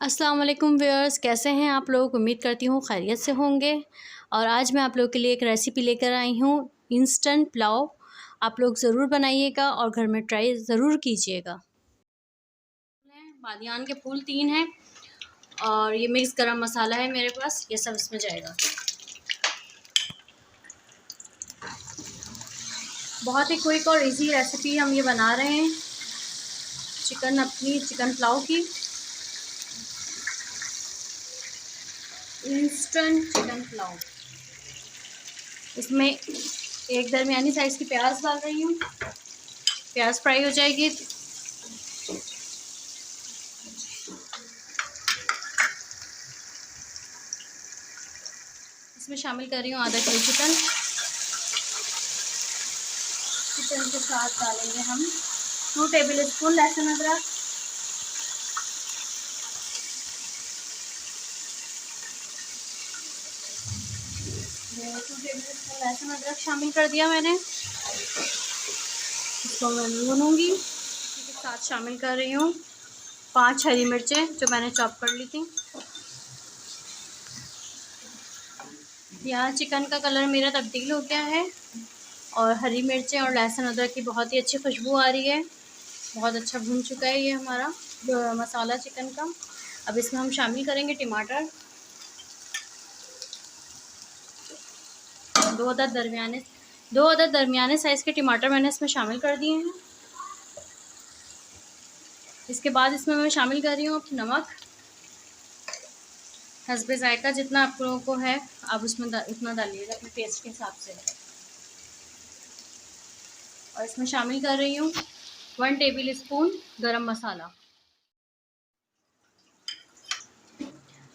अस्सलाम वालेकुम व्यूअर्स, कैसे हैं आप लोग। उम्मीद करती हूँ खैरियत से होंगे। और आज मैं आप लोग के लिए एक रेसिपी लेकर आई हूँ, इंस्टेंट पुलाव। आप लोग ज़रूर बनाइएगा और घर में ट्राई ज़रूर कीजिएगा। बादियान के फूल 3 हैं और ये मिक्स गरम मसाला है मेरे पास, ये सब इसमें जाएगा। बहुत ही क्विक और इजी रेसिपी हम ये बना रहे हैं, चिकन पुलाव की। Instant chicken pulao. इसमें एक दरमियानी साइज़ की प्याज डाल रही हूँ। प्याज फ्राई हो जाएगी। इसमें शामिल कर रही हूँ आधा किलो चिकन। चिकन के साथ डालेंगे हम 2 टेबल स्पून लहसुन अदरक, 2 टेबल स्पून लहसुन अदरक शामिल कर दिया मैंने। इसको मैं भूनूंगी। इसके साथ शामिल कर रही हूँ 5 हरी मिर्चें जो मैंने चॉप कर ली थी। यहाँ चिकन का कलर मेरा तब्दील हो गया है और हरी मिर्चें और लहसुन अदरक की बहुत ही अच्छी खुशबू आ रही है। बहुत अच्छा भून चुका है ये हमारा मसाला चिकन का। अब इसमें हम शामिल करेंगे टमाटर। 2 अदद दरमियाने साइज़ के टमाटर मैंने इसमें शामिल कर दिए हैं। इसके बाद इसमें मैं शामिल कर रही हूँ नमक हस्बे ज़ायका। जितना आप लोगों को है आप उसमें उतना डालिएगा अपने टेस्ट के हिसाब से। और इसमें शामिल कर रही हूँ 1 टेबल स्पून गरम मसाला।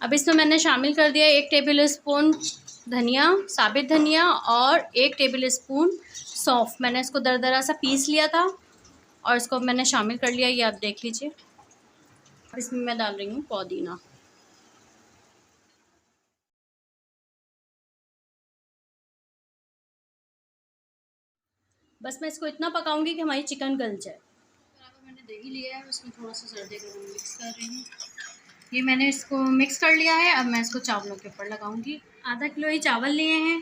अब इसमें मैंने शामिल कर दिया 1 टेबल स्पून धनिया, साबित धनिया और 1 टेबल स्पून सौंफ। मैंने इसको दरदरा सा पीस लिया था और इसको मैंने शामिल कर लिया, ये आप देख लीजिए। इसमें मैं डाल रही हूँ पुदीना। बस मैं इसको इतना पकाऊंगी कि हमारी चिकन गल जाए। मैंने दही लिया है, उसमें थोड़ा सा सर्दी का मिक्स कर रही हूँ। ये मैंने इसको मिक्स कर लिया है। अब मैं इसको चावलों के ऊपर लगाऊंगी। आधा किलो ही चावल लिए हैं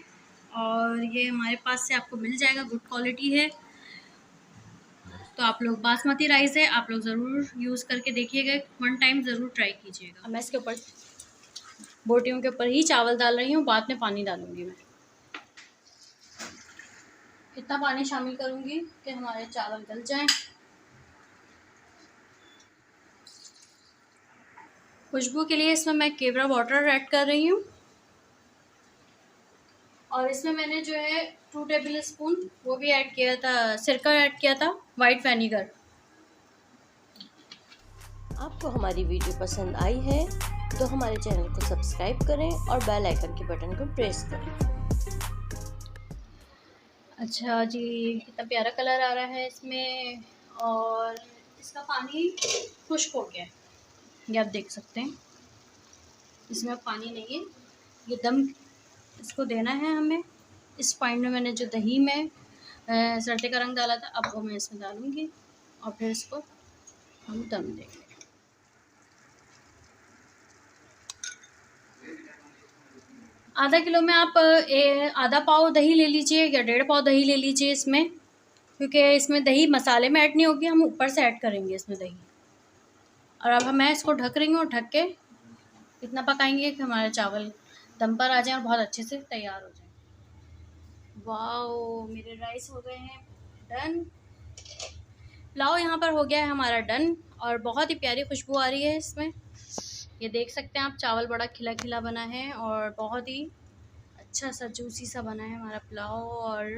और ये हमारे पास से आपको मिल जाएगा, गुड क्वालिटी है। तो आप लोग बासमती राइस है, आप लोग ज़रूर यूज़ करके देखिएगा, 1 टाइम ज़रूर ट्राई कीजिएगा। अब मैं इसके ऊपर बोटियों के ऊपर ही चावल डाल रही हूँ, बाद में पानी डालूँगी मैं। इतना पानी शामिल करूँगी कि हमारे चावल गल जाएं। खुशबू के लिए इसमें मैं केवड़ा वाटर ऐड कर रही हूँ। और इसमें मैंने जो है 2 टेबल स्पून वो भी ऐड किया था, सिरका ऐड किया था, वाइट विनेगर। आपको हमारी वीडियो पसंद आई है तो हमारे चैनल को सब्सक्राइब करें और बेल आइकन के बटन को प्रेस करें। अच्छा जी, कितना प्यारा कलर आ रहा है इसमें और इसका पानी खुश्क हो गया है, ये आप देख सकते हैं। इसमें पानी नहीं है, ये दम इसको देना है हमें। इस पॉइंट में मैंने जो दही में सर्दे का रंग डाला था, अब वो मैं इसमें डालूँगी और फिर इसको हम दम देंगे। आधा किलो में आप आधा पाव दही ले लीजिए या 1.5 पाव दही ले लीजिए इसमें, क्योंकि इसमें दही मसाले में ऐड नहीं होगी, हम ऊपर से ऐड करेंगे इसमें दही। और अब मैं इसको ढक रही हूँ और ढक के इतना पकाएंगे कि हमारे चावल दम पर आ जाएं और बहुत अच्छे से तैयार हो जाएं। वाओ, मेरे राइस हो गए हैं डन। पुलाव यहाँ पर हो गया है हमारा डन और बहुत ही प्यारी खुशबू आ रही है इसमें। ये देख सकते हैं आप, चावल बड़ा खिला खिला बना है और बहुत ही अच्छा सा जूसी सा बना है हमारा पुलाव। और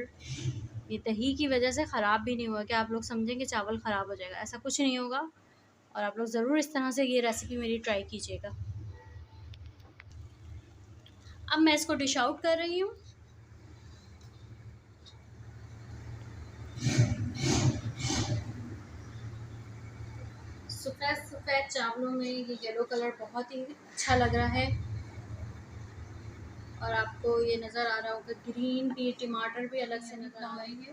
ये दही की वजह से ख़राब भी नहीं हुआ कि आप लोग समझें कि चावल ख़राब हो जाएगा, ऐसा कुछ नहीं होगा। और आप लोग ज़रूर इस तरह से ये रेसिपी मेरी ट्राई कीजिएगा। अब मैं इसको डिश आउट कर रही हूँ। सफ़ेद चावलों में ये येलो कलर बहुत ही अच्छा लग रहा है और आपको ये नज़र आ रहा होगा ग्रीन भी, टमाटर भी अलग से नज़र आएंगे।